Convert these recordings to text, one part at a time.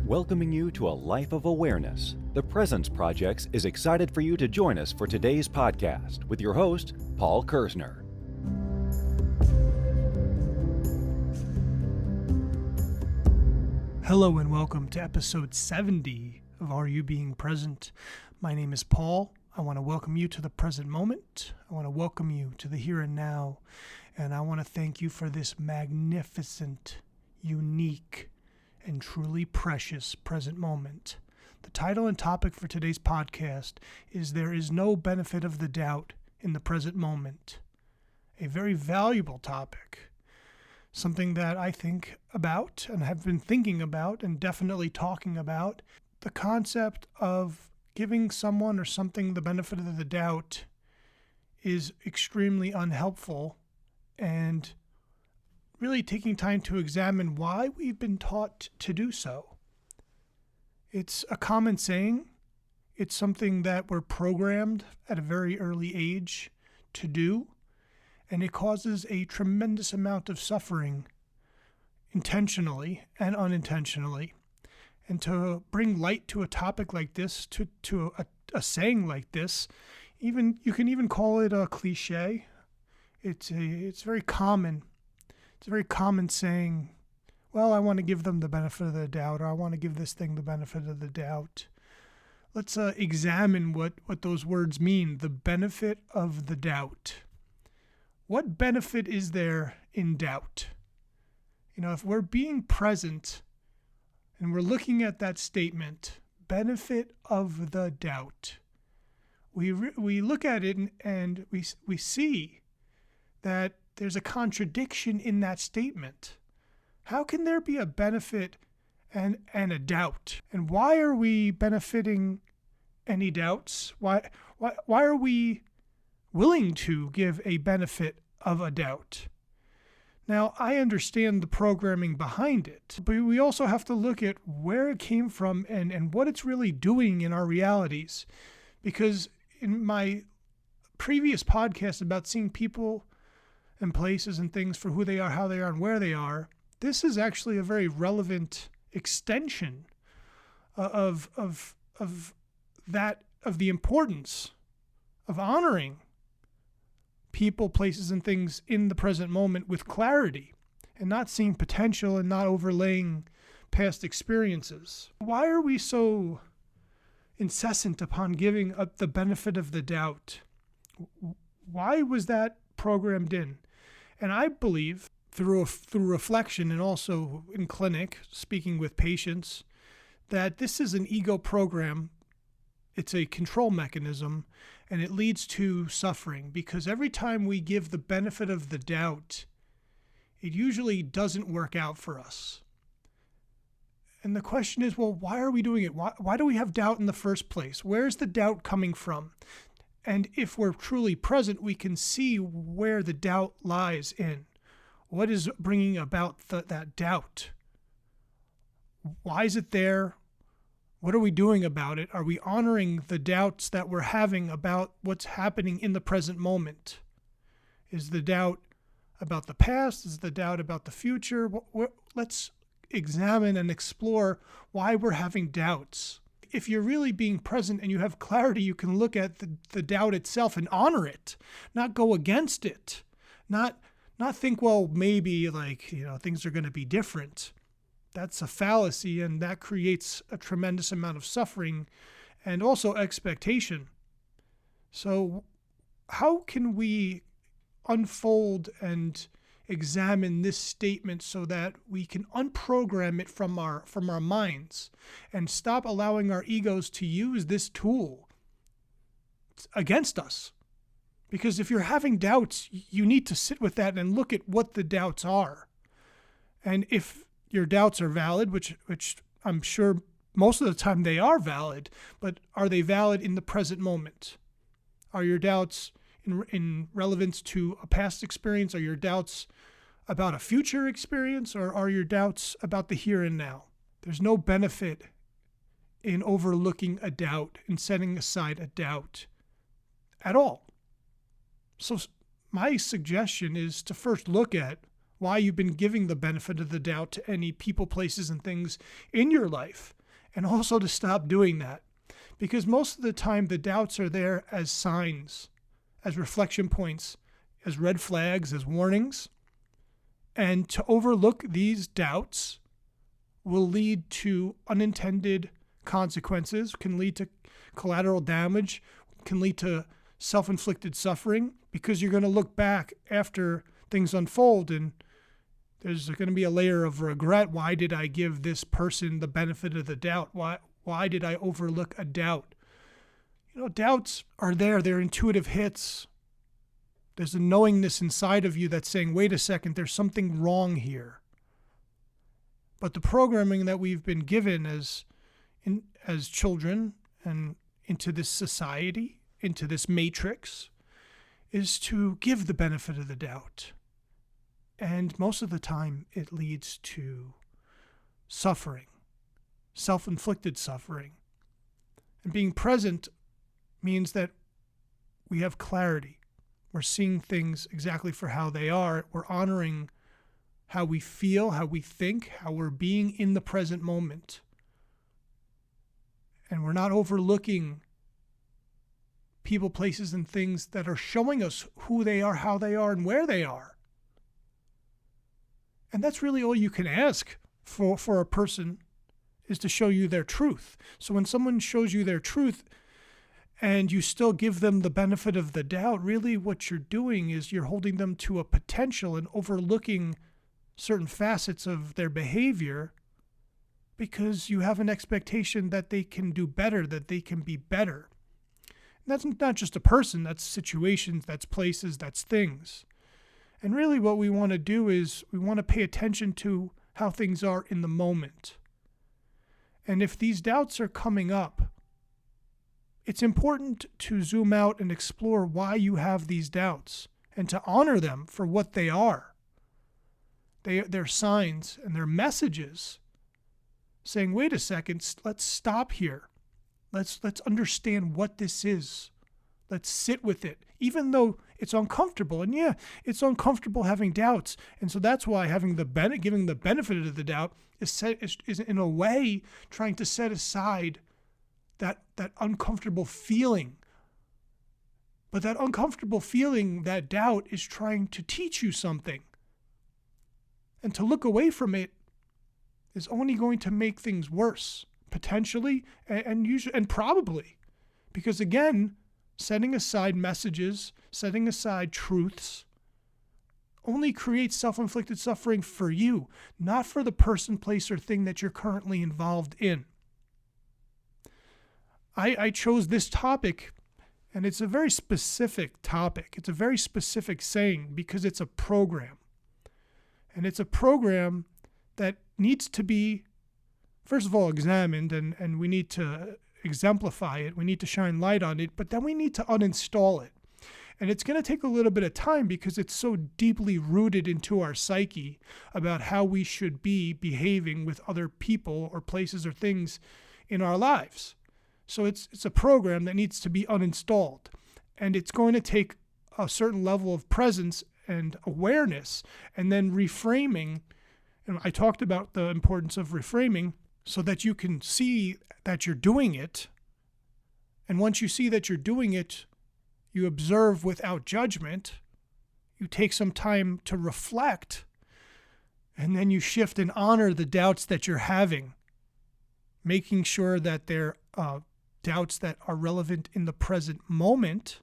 Welcoming you to a life of awareness, the Presence Project is excited for you to join us for today's podcast with your host, Paul Kersner. Hello and welcome to episode 70 of Are You Being Present? My name is Paul. I want to welcome you to the present moment. I want to welcome you to the here and now. And I want to thank you for this magnificent, unique, and truly precious present moment. The title and topic for today's podcast is There is No Benefit of the Doubt in the Present Moment. A very valuable topic. Something that I think about and have been thinking about and definitely talking about. The concept of giving someone or something the benefit of the doubt is extremely unhelpful, and really taking time to examine why we've been taught to do so. It's a common saying. It's something that we're programmed at a very early age to do, and it causes a tremendous amount of suffering intentionally and unintentionally. And to bring light to a topic like this, to a saying like this, even you can even call it a cliche. It's very common. It's a very common saying, well, I want to give them the benefit of the doubt, or I want to give this thing the benefit of the doubt. Let's examine what those words mean, the benefit of the doubt. What benefit is there in doubt? If we're being present and we're looking at that statement, benefit of the doubt, we look at it and we see that there's a contradiction in that statement. How can there be a benefit and a doubt? And why are we benefiting any doubts? Why are we willing to give a benefit of a doubt? Now, I understand the programming behind it, but we also have to look at where it came from and what it's really doing in our realities. Because in my previous podcast about seeing people and places and things for who they are, how they are, and where they are, this is actually a very relevant extension of the importance of honoring people, places, and things in the present moment with clarity, and not seeing potential and not overlaying past experiences. Why are we so incessant upon giving up the benefit of the doubt? Why was that programmed in? And I believe through reflection and also in clinic, speaking with patients, that this is an ego program. It's a control mechanism, and it leads to suffering, because every time we give the benefit of the doubt, it usually doesn't work out for us. And the question is, well, why are we doing it? Why do we have doubt in the first place? Where's the doubt coming from? And if we're truly present, we can see where the doubt lies in. What is bringing about that doubt? Why is it there? What are we doing about it? Are we honoring the doubts that we're having about what's happening in the present moment? Is the doubt about the past? Is the doubt about the future? Let's examine and explore why we're having doubts. If you're really being present and you have clarity, you can look at the doubt itself and honor it, not go against it, not think, well, maybe things are going to be different. That's a fallacy, and that creates a tremendous amount of suffering and also expectation. So how can we unfold and examine this statement so that we can unprogram it from our minds and stop allowing our egos to use this tool against us? Because if you're having doubts, you need to sit with that and look at what the doubts are. And if your doubts are valid, which I'm sure most of the time they are valid, but are they valid in the present moment? Are your doubts in relevance to a past experience? Are your doubts about a future experience? Or are your doubts about the here and now? There's no benefit in overlooking a doubt and setting aside a doubt at all. So my suggestion is to first look at why you've been giving the benefit of the doubt to any people, places, and things in your life, and also to stop doing that. Because most of the time, the doubts are there as signs, as reflection points, as red flags, as warnings. And to overlook these doubts will lead to unintended consequences, can lead to collateral damage, can lead to self-inflicted suffering, because you're going to look back after things unfold and there's going to be a layer of regret. Why did I give this person the benefit of the doubt? Why did I overlook a doubt? Doubts are there. They're intuitive hits. There's a knowingness inside of you that's saying, wait a second, there's something wrong here. But the programming that we've been given as children and into this society, into this matrix, is to give the benefit of the doubt. And most of the time, it leads to suffering, self-inflicted suffering. And being present means that we have clarity. We're seeing things exactly for how they are. We're honoring how we feel, how we think, how we're being in the present moment. And we're not overlooking people, places, and things that are showing us who they are, how they are, and where they are. And that's really all you can ask for a person, is to show you their truth. So when someone shows you their truth and you still give them the benefit of the doubt, really what you're doing is you're holding them to a potential and overlooking certain facets of their behavior because you have an expectation that they can do better, that they can be better. And that's not just a person, that's situations, that's places, that's things. And really what we want to do is we want to pay attention to how things are in the moment. And if these doubts are coming up, it's important to zoom out and explore why you have these doubts and to honor them for what they are. They're signs and they're messages saying, wait a second, let's stop here. Let's understand what this is. Let's sit with it, even though it's uncomfortable. And yeah, it's uncomfortable having doubts. And so that's why giving the benefit of the doubt is in a way trying to set aside that uncomfortable feeling. But that uncomfortable feeling, that doubt, is trying to teach you something. And to look away from it is only going to make things worse, potentially, and usually, and probably. Because again, setting aside messages, setting aside truths, only creates self-inflicted suffering for you, not for the person, place, or thing that you're currently involved in. I chose this topic, and it's a very specific topic. It's a very specific saying because it's a program. And it's a program that needs to be, first of all, examined, and we need to exemplify it. We need to shine light on it, but then we need to uninstall it. And it's going to take a little bit of time because it's so deeply rooted into our psyche about how we should be behaving with other people or places or things in our lives. So it's a program that needs to be uninstalled. And it's going to take a certain level of presence and awareness and then reframing. And I talked about the importance of reframing so that you can see that you're doing it. And once you see that you're doing it, you observe without judgment. You take some time to reflect. And then you shift and honor the doubts that you're having, making sure that they're doubts that are relevant in the present moment.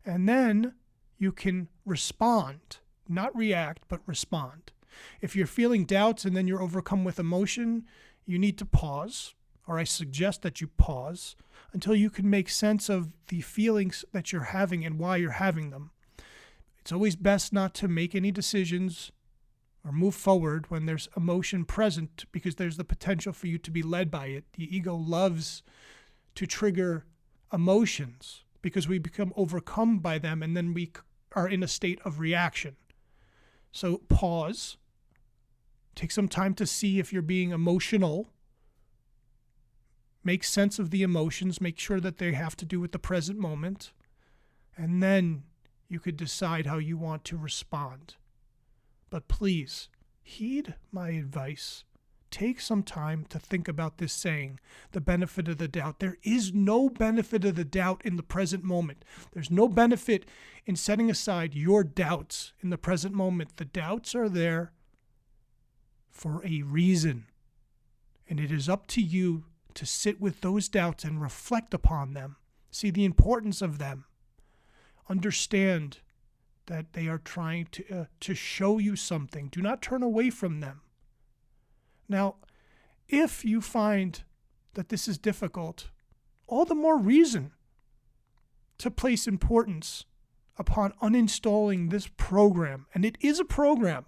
And then you can respond, not react, but respond. If you're feeling doubts and then you're overcome with emotion, you need to pause, or I suggest that you pause until you can make sense of the feelings that you're having and why you're having them. It's always best not to make any decisions or move forward when there's emotion present because there's the potential for you to be led by it. The ego loves to trigger emotions because we become overcome by them and then we are in a state of reaction. So pause. Take some time to see if you're being emotional. Make sense of the emotions. Make sure that they have to do with the present moment. And then you could decide how you want to respond. But please, heed my advice. Take some time to think about this saying, the benefit of the doubt. There is no benefit of the doubt in the present moment. There's no benefit in setting aside your doubts in the present moment. The doubts are there for a reason. And it is up to you to sit with those doubts and reflect upon them. See the importance of them. Understand that they are trying to show you something. Do not turn away from them. Now, if you find that this is difficult, all the more reason to place importance upon uninstalling this program. And it is a program.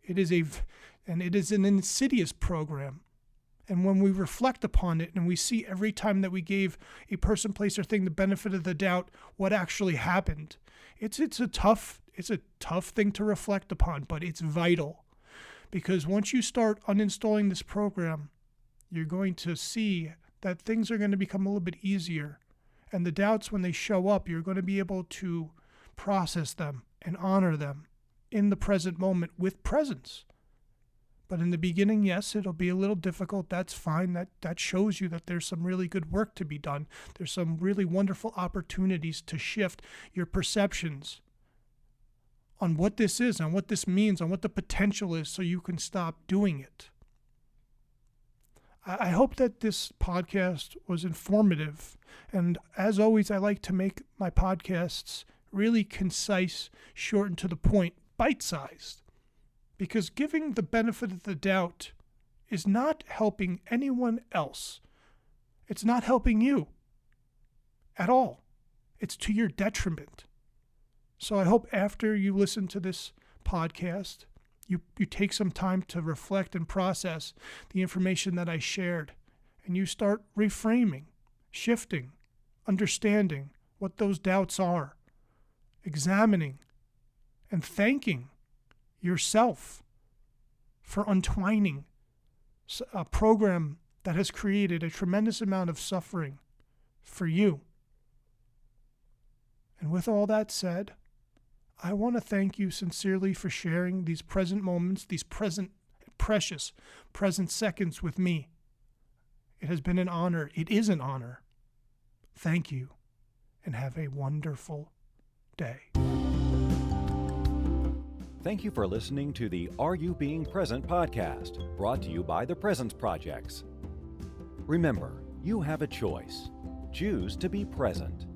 It is an insidious program. And when we reflect upon it and we see every time that we gave a person, place, or thing the benefit of the doubt, what actually happened, it's a tough thing to reflect upon, but it's vital. Because once you start uninstalling this program, you're going to see that things are going to become a little bit easier. And the doubts, when they show up, you're going to be able to process them and honor them in the present moment with presence. But in the beginning, yes, it'll be a little difficult. That's fine. That shows you that there's some really good work to be done. There's some really wonderful opportunities to shift your perceptions on what this is, on what this means, on what the potential is, so you can stop doing it. I hope that this podcast was informative. And as always, I like to make my podcasts really concise, short and to the point, bite-sized. Because giving the benefit of the doubt is not helping anyone else. It's not helping you at all. It's to your detriment. So I hope after you listen to this podcast, you take some time to reflect and process the information that I shared, and you start reframing, shifting, understanding what those doubts are, examining, and thanking yourself for untwining a program that has created a tremendous amount of suffering for you. And with all that said, I want to thank you sincerely for sharing these present moments, these precious present seconds with me. It has been an honor. It is an honor. Thank you, and have a wonderful day. Thank you for listening to the Are You Being Present podcast, brought to you by the Presence Projects. Remember, you have a choice. Choose to be present.